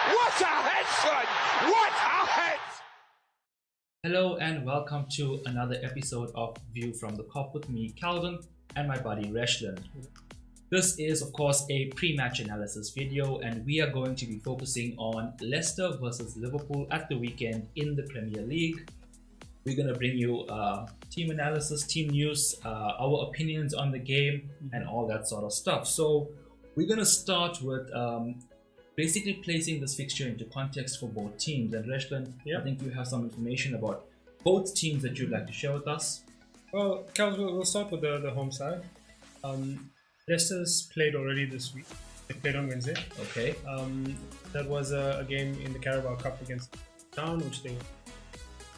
What a head, son! What a head! Hello and welcome to another episode of View from the Cop with me, Calvin, and my buddy Reshlan. This is of course a pre-match analysis video, and we are going to be focusing on Leicester versus Liverpool at the weekend in the Premier League. We're going to bring you team analysis, team news, our opinions on the game and all that sort of stuff. So we're going to start with basically placing this fixture into context for both teams. And Reshlan, I think you have some information about both teams that you'd like to share with us. Well, Cal, we'll start with the home side. Leicester's played already this week. They played on Wednesday. Okay. That was a game in the Carabao Cup against Town, which they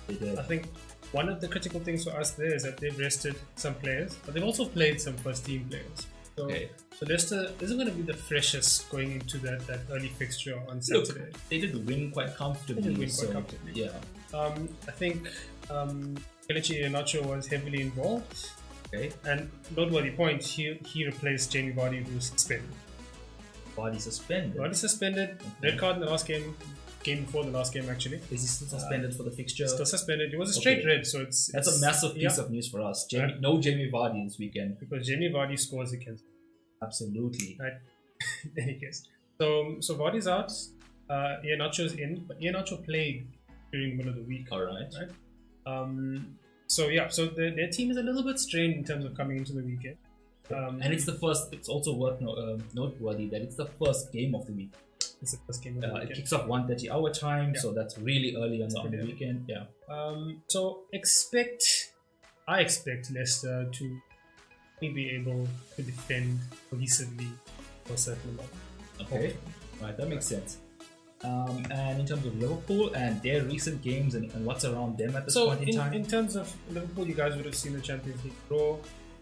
did. I think one of the critical things for us there is that they've rested some players, but they've also played some first team players. So Leicester isn't going to be the freshest going into that early fixture on Saturday. Look, they did win quite comfortably. Yeah. I think Kelechi Iheanacho was heavily involved. Okay. And noteworthy point, he replaced Jamie Vardy, who's suspended. Vardy suspended. Okay. Red card in the last game before the last game actually. Is he still suspended for the fixture? Still suspended. It was a straight red, so that's a massive piece of news for us. No Jamie Vardy this weekend. Because Jamie Vardy scores against. Absolutely. Right. In any case. So Vardy's out. Iheanacho's in, but Iheanacho played during the middle of the week. Alright. Right? So their team is a little bit strained in terms of coming into the weekend. And it's the first. It's also worth noteworthy that it's the first game of the week. It's the first game of the weekend. It kicks off 1:30 our time, so that's really early on the weekend. Yeah. So I expect Leicester to be able to defend cohesively for a certain amount. Okay, right, that makes sense. And in terms of Liverpool and their recent games and what's around them at this point in time? In terms of Liverpool, you guys would have seen the Champions League draw.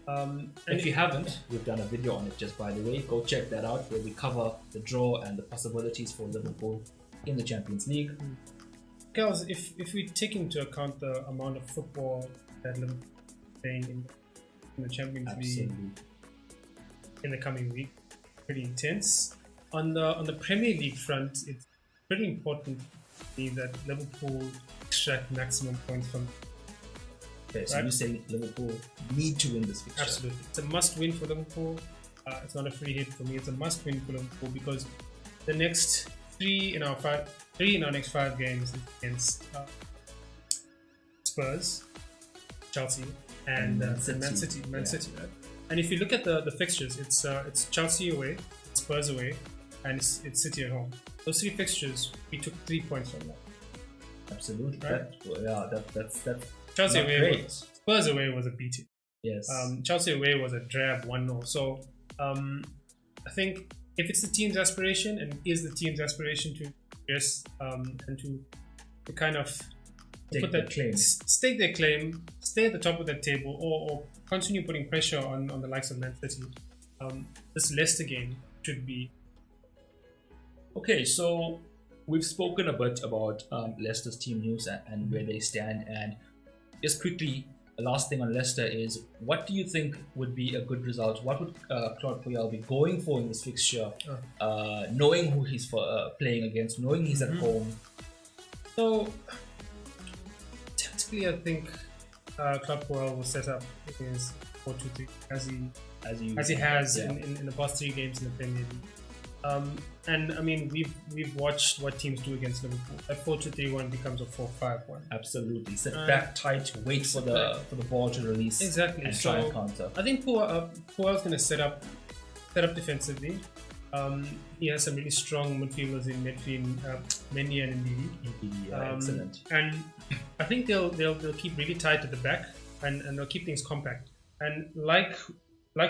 And if you haven't, we've done a video on it just by the way. Go check that out where we cover the draw and the possibilities for Liverpool in the Champions League. Girls, if we take into account the amount of football that Liverpool is playing in the Champions League in the coming week, pretty intense. On the Premier League front, it's pretty important to me that Liverpool extract maximum points from. Okay, so you say Liverpool need to win this fixture? Absolutely. It's a must-win for Liverpool. It's not a free hit for me. It's a must-win for Liverpool because the next three in our next 5 games is against Spurs, Chelsea, and Man City. Right? And if you look at the fixtures, it's Chelsea away, Spurs away, and it's City at home. Those 3 fixtures, we took 3 points from that. Absolutely. Right? That's Chelsea away, Spurs away was a beating. Yes. Chelsea away was a drab 1-0. So I think if it's the team's aspiration and is the team's aspiration to and to kind of stake their claim, stay at the top of the table, or continue putting pressure on the likes of Man City, this Leicester game should be. Okay, so we've spoken a bit about Leicester's team news and where they stand, and just quickly, the last thing on Leicester is, what do you think would be a good result? What would Claude Puel be going for in this fixture, knowing who he's playing against, knowing he's at home? So, tactically, I think Claude Puel will set up against 4-2-3 as he has in the past 3 games in the Premier League. And I mean, we've watched what teams do against Liverpool. A 4-2-3-1 becomes a 4-5-1. Absolutely. Sit back tight, wait for the ball to release. Exactly. And try and counter. I think Puel's going to set up defensively. He has some really strong midfielders in Mendy and Ndidi. Excellent. And I think they'll keep really tight at the back and they'll keep things compact. And like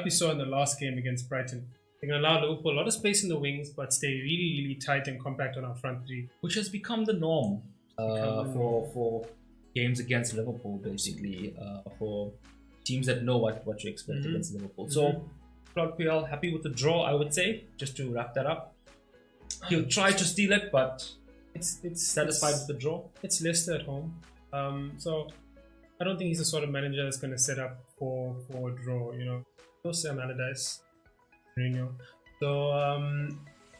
we saw in the last game against Brighton, they're going to allow Liverpool a lot of space in the wings, but stay really, really tight and compact on our front 3. Which has become the norm for games against Liverpool, basically, for teams that know what to expect against Liverpool. So, Claude Puel, happy with the draw, I would say, just to wrap that up. He'll try to steal it, but it's satisfied with the draw. It's Leicester at home. So, I don't think he's the sort of manager that's going to set up for a draw, No Sam Allardyce. So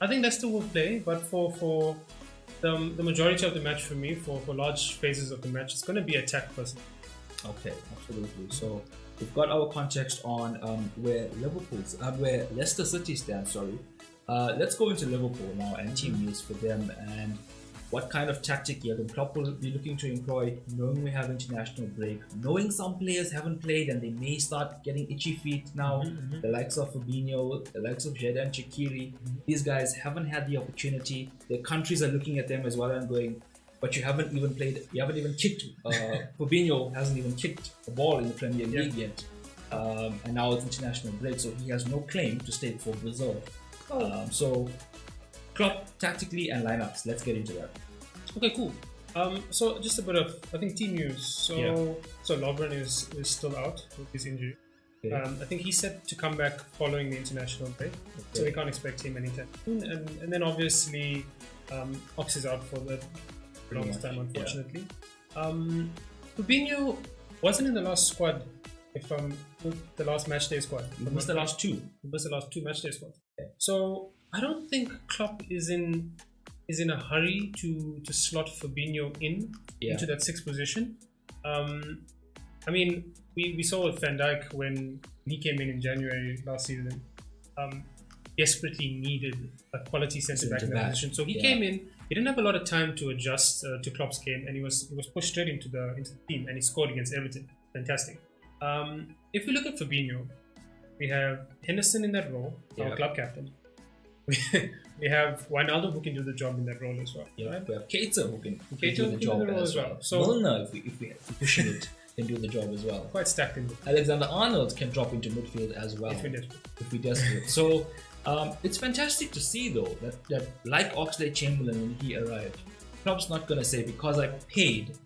I think Leicester will play, but for the majority of the match for me, for large phases of the match, it's going to be attack person. Okay, absolutely. So we've got our context on where Leicester City stands. Sorry, let's go into Liverpool now and team news for them and what kind of tactic Jurgen Klopp will be looking to employ, knowing we have international break, knowing some players haven't played and they may start getting itchy feet now. The likes of Fabinho, the likes of Xherdan Shaqiri, these guys haven't had the opportunity. Their countries are looking at them as well and going, but you haven't even played, you haven't even kicked. Fabinho hasn't even kicked a ball in the Premier League yet. And now it's international break, so he has no claim to stay for Brazil. So Klopp tactically and lineups, let's get into that. Okay, cool. So just a bit of, I think, team news. So Lovren is still out with his injury. Okay. I think he's set to come back following the international break, so we can't expect him anytime soon. And then obviously Ox is out for the longest time, unfortunately. Fabinho wasn't in the last squad, the last matchday squad. He missed the last two. He missed the last two matchday squads. Okay. So I don't think Klopp is in a hurry to slot Fabinho into that sixth position. I mean, we saw with Van Dijk when he came in January last season, desperately needed a quality centre back in that position. So he came in. He didn't have a lot of time to adjust to Klopp's game, and he was pushed straight into the team, and he scored against Everton. Fantastic. If we look at Fabinho, we have Henderson in that role, our club captain. We have Wijnaldum who can do the job in that role as well. Yeah, right? we have Keita who can do the job as well. So Milner, if we're pushing it, can do the job as well. Quite stacked in midfield. Alexander-Arnold can drop into midfield as well if we're desperate. So it's fantastic to see though that like Oxlade-Chamberlain when he arrived, Klopp's not gonna say because I paid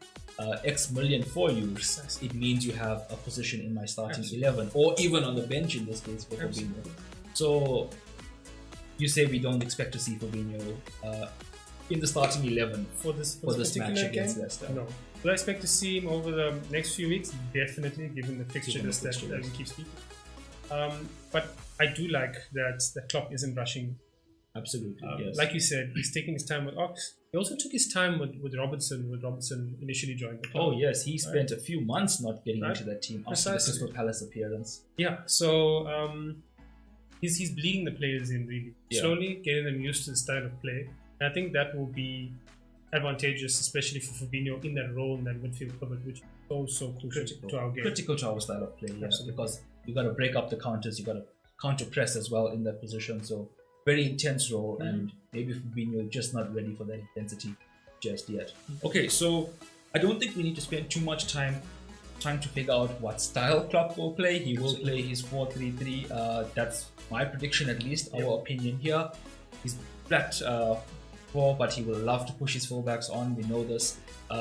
X million for you, it means you have a position in my starting 11 or even on the bench in this case for Fabinho. So you say we don't expect to see Fabinho in the starting 11 for this match against Leicester? No. Do I expect to see him over the next few weeks? Definitely, given the fixture list that we keep speaking. But I do like that Klopp isn't rushing. Absolutely, yes. Like you said, he's taking his time with Ox. He also took his time with Robertson. When Robertson initially joined the club. Oh yes, he spent a few months not getting into that team after the Crystal Palace appearance. Yeah, so he's bleeding the players in really slowly, getting them used to the style of play. And I think that will be advantageous, especially for Fabinho in that role in that midfield pivot, which is so critical to our game. Critical to our style of play, because you got to break up the counters, you got to counter press as well in that position. So very intense role, and maybe Fabinho just not ready for that intensity just yet. Okay, so I don't think we need to spend too much time trying to figure out what style Klopp will play. He will play his 4-3-3. That's my prediction, at least our opinion here. He's flat 4, but he will love to push his fullbacks on. We know this.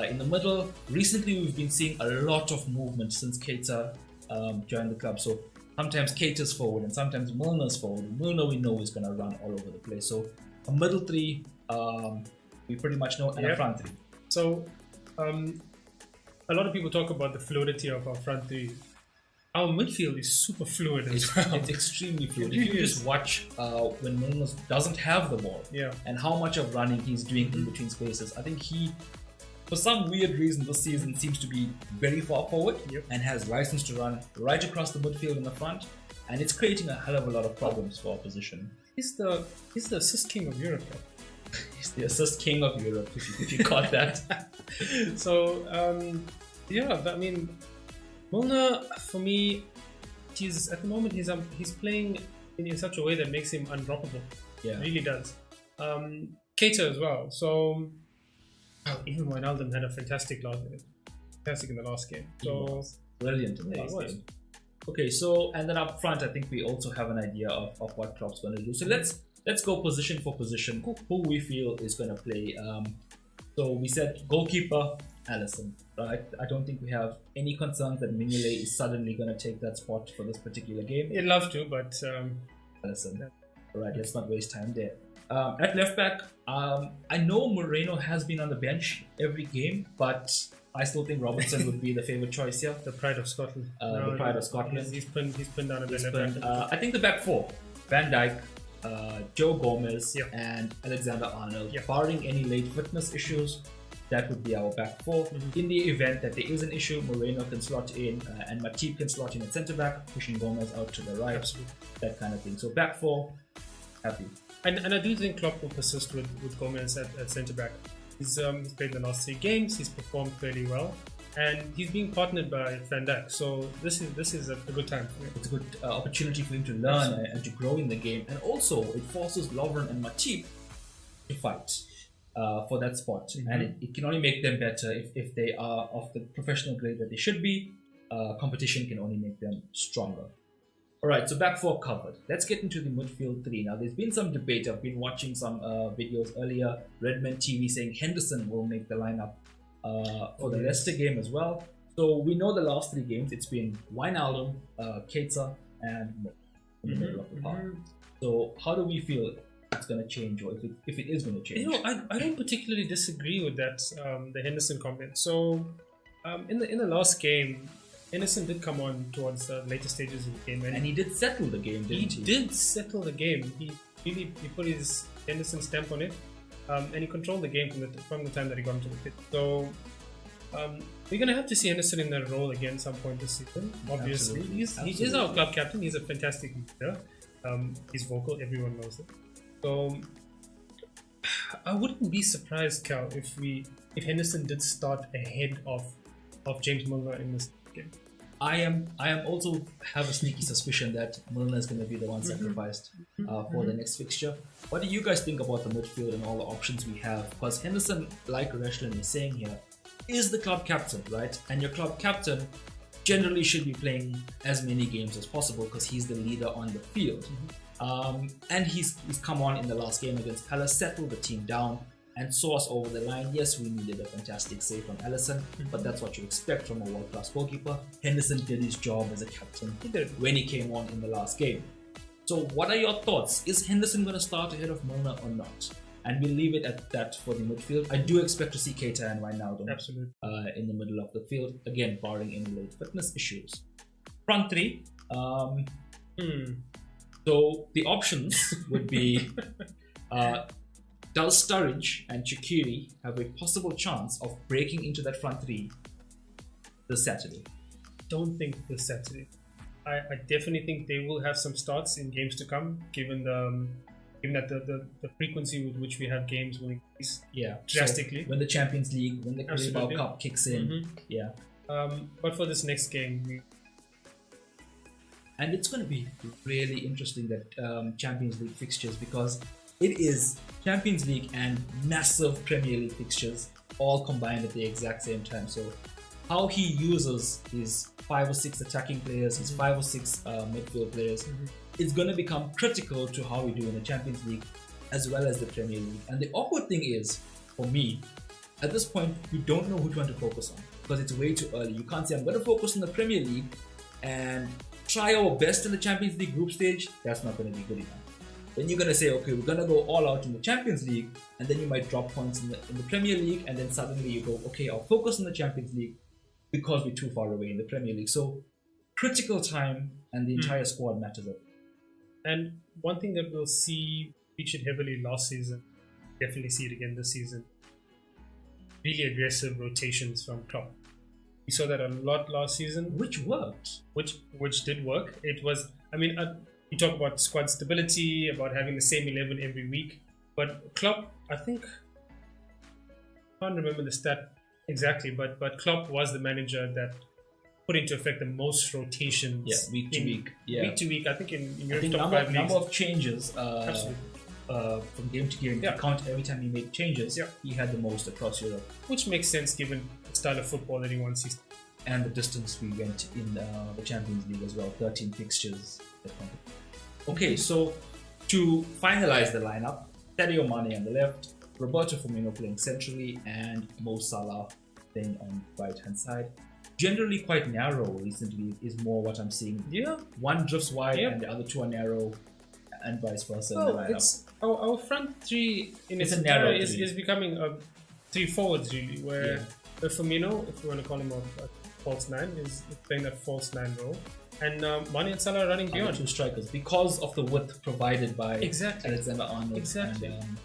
In the middle, recently we've been seeing a lot of movement since Keita joined the club. So sometimes Keita's forward and sometimes Milner's forward. Milner we know is going to run all over the place. So a middle three, we pretty much know, and a front three. So a lot of people talk about the fluidity of our front three. Our midfield is super fluid as well. It's extremely fluid. If you just watch when Milner doesn't have the ball and how much of running he's doing in between spaces, I think he, for some weird reason this season, seems to be very far forward and has license to run right across the midfield in the front, and it's creating a hell of a lot of problems for opposition. He's the assist king of Europe. Right? He's the assist king of Europe, if you caught that. So I mean, Milner, for me, at the moment he's playing in such a way that makes him undroppable. Yeah, it really does. Keita as well. So even Wijnaldum had a fantastic in the last game. So brilliant in the last game. Okay, so and then up front, I think we also have an idea of what Klopp's going to do. So let's go position for position. Who we feel is going to play. So we said goalkeeper, Alisson. Right? I don't think we have any concerns that Mignolet is suddenly going to take that spot for this particular game. He'd love to, but Alisson. All right, let's not waste time there. At left back, I know Moreno has been on the bench every game, but I still think Robertson would be the favourite choice here. The pride of Scotland. The pride of Scotland. He's pinned down at the left back. I think the back four, Van Dijk, Joe Gomez Yeah. and Alexander-Arnold. Yeah. Barring any late fitness issues, that would be our back four. In the event that there is an issue, Moreno can slot in and Matip can slot in at centre back, pushing Gomez out to the right. Absolutely. That kind of thing. So back four, happy. And I do think Klopp will persist with Gomez at centre back. He's played the last 3 games. He's performed fairly well, and he's being partnered by Van Dijk. So this is a good time. It's a good opportunity for him to learn and to grow in the game, and also it forces Lovren and Matip to fight for that spot, and it can only make them better if they are of the professional grade that they should be. Competition can only make them stronger. Alright, so back four covered. Let's get into the midfield three. Now, there's been some debate. I've been watching some videos earlier. Redman TV saying Henderson will make the lineup for the Leicester game as well. So we know the last 3 games, it's been Wijnaldum, Keita, and Mo in the middle of the park. So how do we feel it's going to change, or if it is going to change? I don't particularly disagree with that, the Henderson comment. So in the last game, Henderson did come on towards the later stages of the game, and he did settle the game, didn't he? He did settle the game. He put his Henderson stamp on it, and he controlled the game from the time that he got into the pitch. So we're going to have to see Henderson in that role again some point this season. Obviously, he is our club captain. He's a fantastic leader. He's vocal. Everyone knows it. So I wouldn't be surprised, Cal, if Henderson did start ahead of James Milner in this game. I am also have a sneaky suspicion that Milner is going to be the one sacrificed for the next fixture. What do you guys think about the midfield and all the options we have? Because Henderson, like Rashlan is saying here, is the club captain, right? And your club captain generally should be playing as many games as possible because he's the leader on the field. And he's come on in the last game against Palace, settled the team down, and saw us over the line. Yes, we needed a fantastic save from Alisson, but that's what you expect from a world-class goalkeeper. Henderson did his job as a captain when he came on in the last game. So what are your thoughts? Is Henderson going to start ahead of Milner or not? And we'll leave it at that for the midfield. I do expect to see Keita and Wijnaldum in the middle of the field, again, barring any late fitness issues. Front three. So the options would be... does Sturridge and Chikiri have a possible chance of breaking into that front three this Saturday? Don't think this Saturday. I definitely think they will have some starts in games to come, given that the frequency with which we have games will increase drastically. So when the Champions League, when the Carabao Cup kicks in, But for this next game, and it's going to be really interesting that Champions League fixtures, because it is Champions League and massive Premier League fixtures all combined at the exact same time. So how he uses his 5 or 6 attacking players, his 5 or 6 midfield players, it's going to become critical to how we do in the Champions League as well as the Premier League. And the awkward thing is, for me, at this point, we don't know which one to focus on because it's way too early. You can't say, I'm going to focus on the Premier League and try our best in the Champions League group stage. That's not going to be good enough. Then you're going to say, okay, we're going to go all out in the Champions League, and then you might drop points in the Premier League, and then suddenly you go, okay, I'll focus on the Champions League because we're too far away in the Premier League. So critical time, and the entire squad matters. And one thing that we'll see featured heavily last season, definitely see it again this season, really aggressive rotations from Klopp. We saw that a lot last season. Which worked. Which did work. It was, you talk about squad stability, about having the same 11 every week. But Klopp, I think, I can't remember the stat exactly, but Klopp was the manager that put into effect the most rotations. Yeah, week to week. Yeah. Week to week, I think in Europe's top 5 leagues. Number of changes from game to game. Yeah. To count every time he made changes, he had the most across Europe. Which makes sense given the style of football that he wants. And the distance we went in the Champions League as well, 13 fixtures. Okay, so to finalize the lineup, Sadio Mane on the left, Roberto Firmino playing centrally, and Mo Salah playing on the right-hand side. Generally quite narrow recently is more what I'm seeing. Yeah. One drifts wide and the other two are narrow, and vice versa. Well, it's our front three in its narrow is becoming a 3 forwards really, where Firmino, if you want to call him a false 9, is playing that false 9 role. and Mane and Salah running beyond. Two strikers because of the width provided by Exactly. Alexander-Arnold and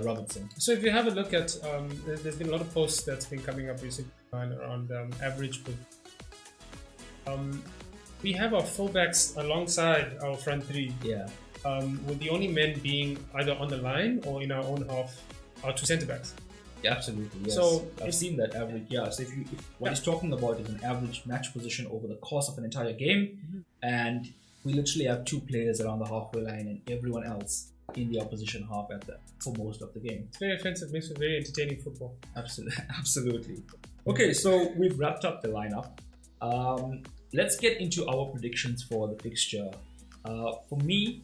Robertson. So if you have a look at, there's been a lot of posts that's been coming up recently around average width. We have our fullbacks alongside our front three. Yeah. With the only men being either on the line or in our own half, our two centre backs. Yeah, absolutely. Yes. So I've seen that average. Yeah. So if what he's talking about is an average match position over the course of an entire game, and we literally have two players around the halfway line and everyone else in the opposition half for most of the game. It's very offensive, makes for very entertaining football. Absolutely. Okay, so we've wrapped up the lineup. Let's get into our predictions for the fixture. For me,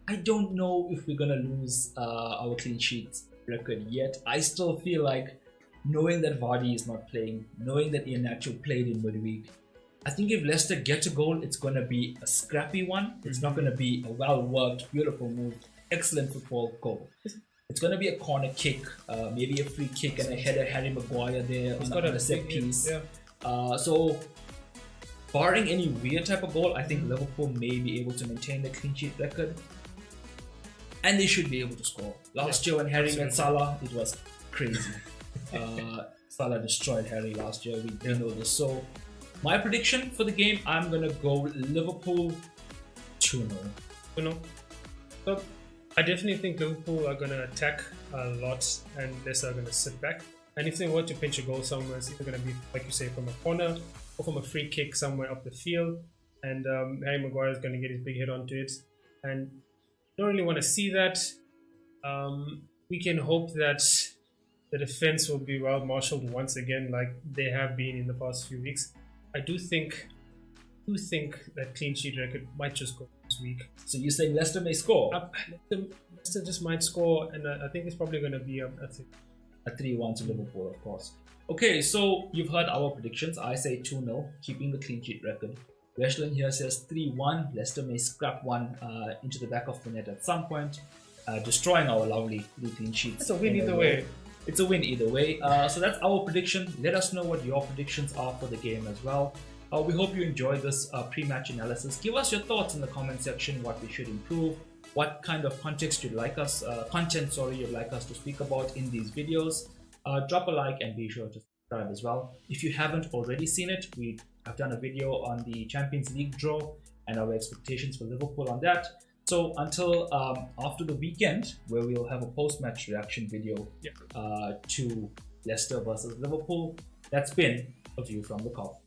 I don't know if we're gonna lose our clean sheet record yet. I still feel like, knowing that Vardy is not playing, knowing that Iheanacho played in midweek, I think if Leicester get a goal, it's going to be a scrappy one. It's not going to be a well-worked, beautiful move, excellent football goal. It's going to be a corner kick, maybe a free kick and a header, Harry Maguire there on a set piece. Yeah. So, barring any weird type of goal, I think Liverpool may be able to maintain the clean sheet record. And they should be able to score. Last year when Harry met Salah, it was crazy. Salah destroyed Harry last year, we know this. So, my prediction for the game, I'm going to go Liverpool 2-0. So I definitely think Liverpool are going to attack a lot and Leicester are going to sit back. And if they were to pinch a goal somewhere, it's either going to be, like you say, from a corner or from a free kick somewhere up the field. And Harry Maguire is going to get his big head onto it. And I don't really want to see that. We can hope that the defense will be well marshaled once again, like they have been in the past few weeks. I do think that clean sheet record might just go this week. So you're saying Leicester may score? Leicester just might score, and I think it's probably going to be a 3-1 to Liverpool, of course. Okay, so you've heard our predictions. I say 2-0, keeping the clean sheet record. Reshlin here says 3-1. Leicester may scrap one into the back of the net at some point, destroying our lovely clean sheets. It's a win either way. It's a win either way. So that's our prediction. Let us know what your predictions are for the game as well. We hope you enjoyed this pre-match analysis. Give us your thoughts in the comment section, what we should improve, what kind of content you'd like us to speak about in these videos. Drop a like and be sure to subscribe as well. If you haven't already seen it, I've done a video on the Champions League draw and our expectations for Liverpool on that. So until after the weekend, where we'll have a post-match reaction video to Leicester versus Liverpool, that's been a view from the Cop.